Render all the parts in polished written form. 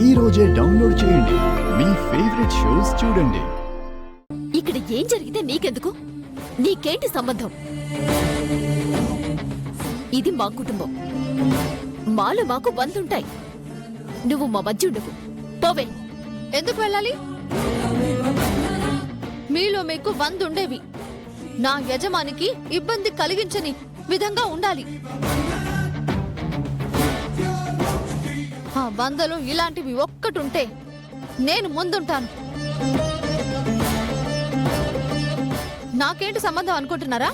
ఈ రోజే డౌన్లోడ్ చేయండి. మీ ఫేవరెట్ షోస్ చూడండి. ఇక్కడ ఏం జరిగితే నీకెందుకు? నీకేంటి సంబంధం? ఇది మా కుటుంబం. మాలో మాకు బంధుంటాయి. నువ్వు మా మధ్య ఉండవు. పోవే. ఎందుకు వెళ్ళాలి? మీలో మీకు వందుండేవి. నా యజమానికి ఇబ్బంది కలిగించని విధంగా ఉండాలి. ఆ వందలో ఇలాంటివి ఒక్కటుంటే నేను ముందుంటాను. నాకేంటి సంబంధం అనుకుంటున్నారా?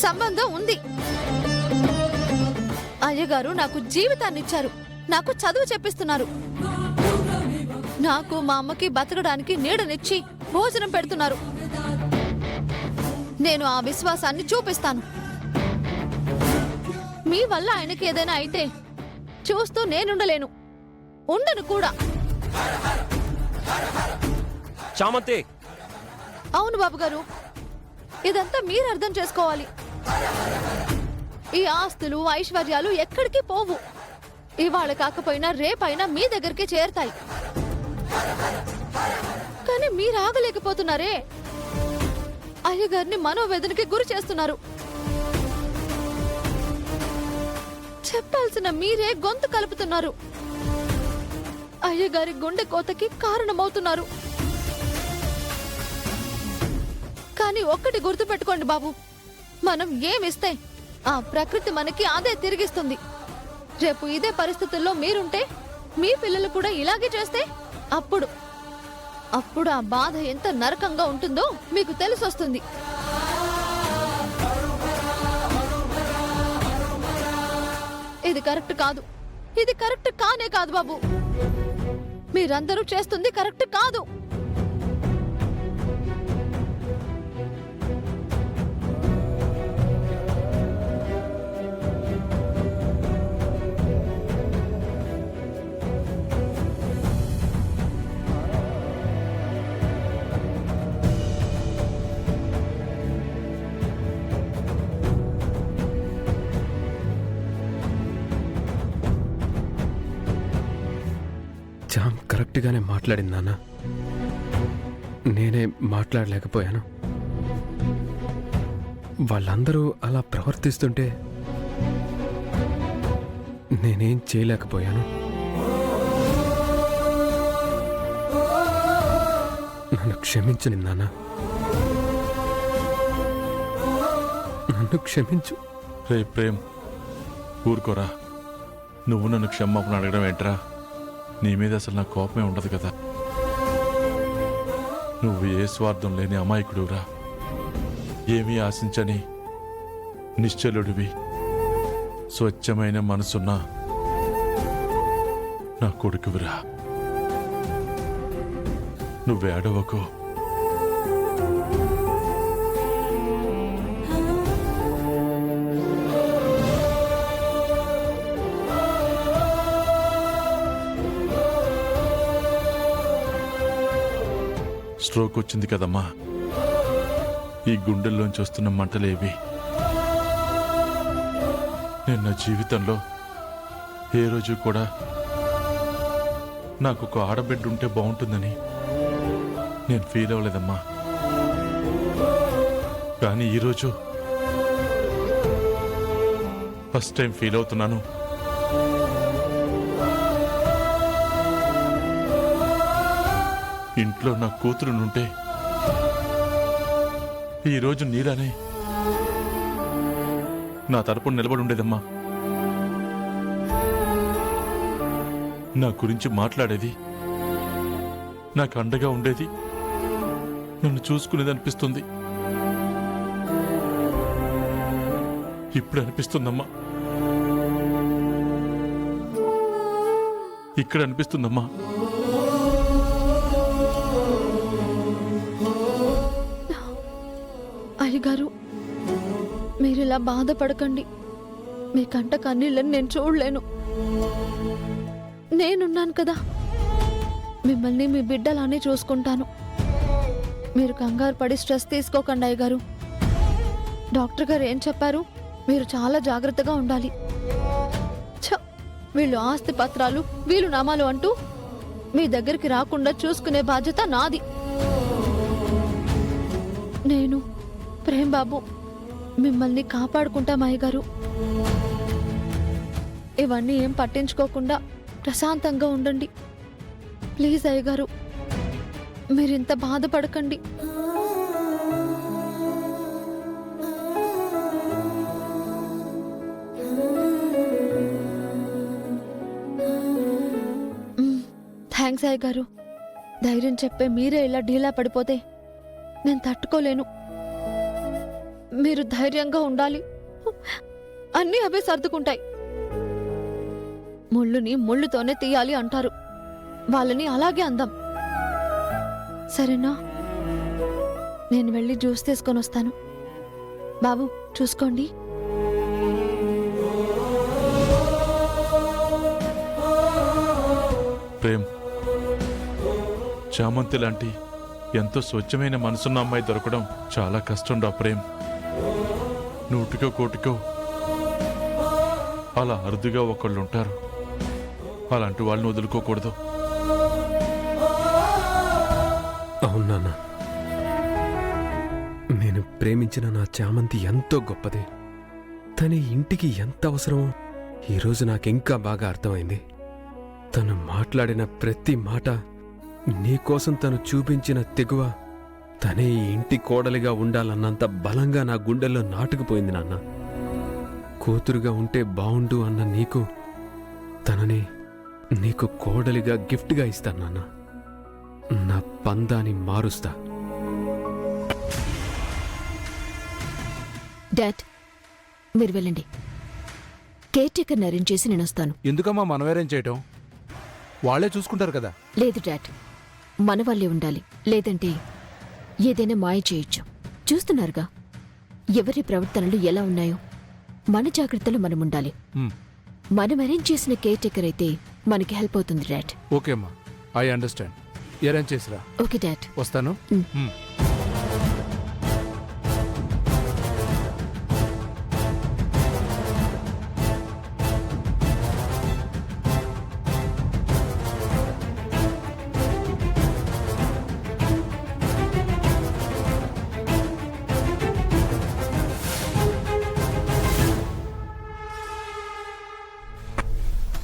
సంబంధం ఉంది. అయ్యగారు నాకు జీవితాన్ని ఇచ్చారు. నాకు చదువు చెప్పిస్తున్నారు. నాకు మా అమ్మకి బతకడానికి నీడనిచ్చి భోజనం పెడుతున్నారు. నేను ఆ విశ్వాసాన్ని చూపిస్తాను. మీ వల్ల ఆయనకి ఏదైనా అయితే చూస్తూ నేనుండలేను. ఉండను కూడా. చామంతి. అవును బాబు గారు, ఇదంతా మీరు అర్థం చేసుకోవాలి. ఈ ఆస్తులు ఐశ్వర్యాలు ఎక్కడికి పోవు. ఇవాళ కాకపోయినా రేపైనా మీ దగ్గరికి చేరతాయి. కానీ మీరు ఆగలేకపోతున్నారే. అయ్యగారిని మనోవేదనకి గురి చేస్తున్నారు. చెప్పాల్సిన మీరే గొంతు కలుపుతున్నారు. అయ్యగారి గుండె కోతకి కారణమవుతున్నారు. కానీ ఒక్కటి గుర్తుపెట్టుకోండి బాబు, మనం ఏమిస్తే ఆ ప్రకృతి మనకి అదే తిరిగిస్తుంది. రేపు ఇదే పరిస్థితుల్లో మీరుంటే, మీ పిల్లలు కూడా ఇలాగే చేస్తే అప్పుడు ఆ బాధ ఎంత నరకంగా ఉంటుందో మీకు తెలిసొస్తుంది. ఇది కరెక్ట్ కాదు. ఇది కరెక్ట్ కానే కాదు బాబు. మీరందరూ చేస్తుంది కరెక్ట్ కాదు. జామ్ కరెక్ట్గానే మాట్లాడింది నాన్న. నేనే మాట్లాడలేకపోయాను. వాళ్ళందరూ అలా ప్రవర్తిస్తుంటే నేనేం చేయలేకపోయాను. నన్ను క్షమించు నాన్న. నన్ను క్షమించు. రే ప్రేమ్, ఊరుకోరా. నువ్వు నన్ను క్షమాపణ అడగడం ఏంట్రా? నీ మీద అసలు నాకు కోపమే ఉండదు కదా. నువ్వు ఏ స్వార్థం లేని అమాయకుడురా. ఏమీ ఆశించని నిశ్చలుడివి. స్వచ్ఛమైన మనసున్న నా కొడుకువిరా. నువ్వేడవకు. స్ట్రోక్ వచ్చింది కదమ్మా. ఈ గుండెల్లోంచి వస్తున్న మంటలేవి నేను నా జీవితంలో ఏ రోజు కూడా నాకు ఒక ఆడబిడ్డ ఉంటే బాగుంటుందని నేను ఫీల్ అవ్వలేదమ్మా. కానీ ఈరోజు ఫస్ట్ టైం ఫీల్ అవుతున్నాను. ఇంట్లో నా కూతురు నుంటే ఈరోజు నీలానే నా తరపున నిలబడి ఉండేదమ్మా. నా గురించి మాట్లాడేది, నాకు అండగా ఉండేది, నన్ను చూసుకునేది అనిపిస్తుంది. ఇప్పుడు అనిపిస్తుందమ్మా. ఇక్కడ అనిపిస్తుందమ్మా. అయ్యగారు, మీరిలా బాధపడకండి. మీ కంట కన్నీళ్ళని నేను చూడలేను. నేనున్నాను కదా. మిమ్మల్ని మీ బిడ్డలానే చూసుకుంటాను. మీరు కంగారు పడి స్ట్రెస్ తీసుకోకండి అయ్యగారు. డాక్టర్ గారు ఏం చెప్పారు? మీరు చాలా జాగ్రత్తగా ఉండాలి. వీళ్ళు ఆస్తి పత్రాలు, వీలు నామాలు అంటూ మీ దగ్గరికి రాకుండా చూసుకునే బాధ్యత నాది. నేను ప్రేమ్ బాబు మిమ్మల్ని కాపాడుకుంటాం అయ్యగారు. ఇవన్నీ ఏం పట్టించుకోకుండా ప్రశాంతంగా ఉండండి ప్లీజ్ అయ్యగారు. మీరింత బాధపడకండి. థ్యాంక్స్ అయ్యగారు. ధైర్యం చెప్పే మీరే ఇలా ఢీలా పడిపోతే నేను తట్టుకోలేను. మీరు ధైర్యంగా ఉండాలి. అన్నీ అవే సర్దుకుంటాయి. ముళ్ళుని ముళ్ళుతోనే తీయాలి అంటారు. వాళ్ళని అలాగే అందాం సరేనా? నేను వెళ్ళి జ్యూస్ తీసుకొని వస్తాను. బాబు చూసుకోండి. ప్రేమ్, చామంతి లాంటి ఎంతో స్వచ్ఛమైన మనసున్న అమ్మాయి దొరకడం చాలా కష్టం రా ప్రేమ్. నూటికో కోటికో అలా అరుదుగా ఒకళ్ళు ఉంటారు. అలాంటి వాళ్ళని వదులుకోకూడదు. అవును నాన్న, నేను ప్రేమించిన నా చామంతి ఎంతో గొప్పది. తన ఇంటికి ఎంత అవసరమో ఈరోజు నాకింకా బాగా అర్థమైంది. తను మాట్లాడిన ప్రతి మాట, నీకోసం తను చూపించిన తెగువ, తనే ఈ ఇంటి కోడలిగా ఉండాలన్నంత బలంగా నా గుండెల్లో నాటుకుపోయింది నాన్న. కూతురుగా ఉంటే బావుండు అన్న నీకు తనని నీకు కోడలిగా గిఫ్ట్గా ఇస్తాను నాన్న. నా పందాన్ని మారుస్తా. డాడ్ మీరు వెళ్ళండి. కేర్ టేకర్ని అరేంజ్ చేసి నేను వస్తాను. ఎందుకమ్మా మనం అరేంజ్ చేయటం? వాళ్ళే చూసుకుంటారు కదా. లేదు డాడ్, మన వాళ్ళే ఉండాలి. లేదంటే ఏదైనా మాయ చేయొచ్చు. చూస్తున్నారుగా ఎవరి ప్రవర్తనలు ఎలా ఉన్నాయో. మన జాగ్రత్తలో మనం ఉండాలి. మనం అరేంజ్ చేసిన కేర్ టేకర్ అయితే మనకి హెల్ప్ అవుతుంది డాడ్. ఓకే అమ్మా, ఐ అండర్స్టాండ్. అరేంజ్ చేసిరా. Okay dad. వస్తాను.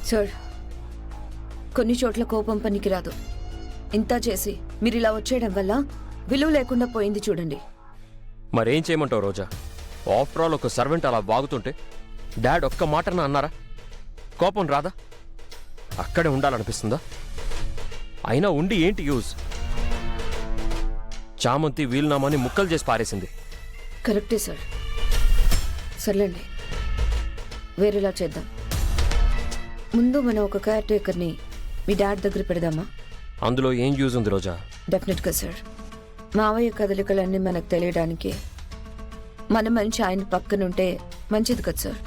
సార్, కొన్ని చోట్ల కోపం పనికిరాదు. ఇంత చేసి మీరు ఇలా వచ్చేయడం వల్ల విలువ లేకుండా పోయింది చూడండి. మరేం చేయమంటావు రోజా? ఆఫ్టర్ ఆల్ ఒక సర్వెంట్ అలా వాగుతుంటే డాడ్ ఒక్క మాటన అన్నారా? కోపం రాదా? అక్కడే ఉండాలనిపిస్తుందా? అయినా ఉండి ఏంటి యూజ్? చామంతి వీలునామాని ముక్కలు చేసి పారేసింది. కరెక్టే సార్. సర్లేండి, వేరేలా చేద్దాం. ముందు మనం ఒక కేర్ టేకర్ని మీ డాడ్ దగ్గర పెడదామా? అందులో ఏం యూజ్ ఉంది రోజా? డెఫినెట్గా సార్. మావయ్య కదలికలన్నీ మనకు తెలియడానికి మన మంచి ఆయన పక్కనుంటే మంచిది కదా సార్.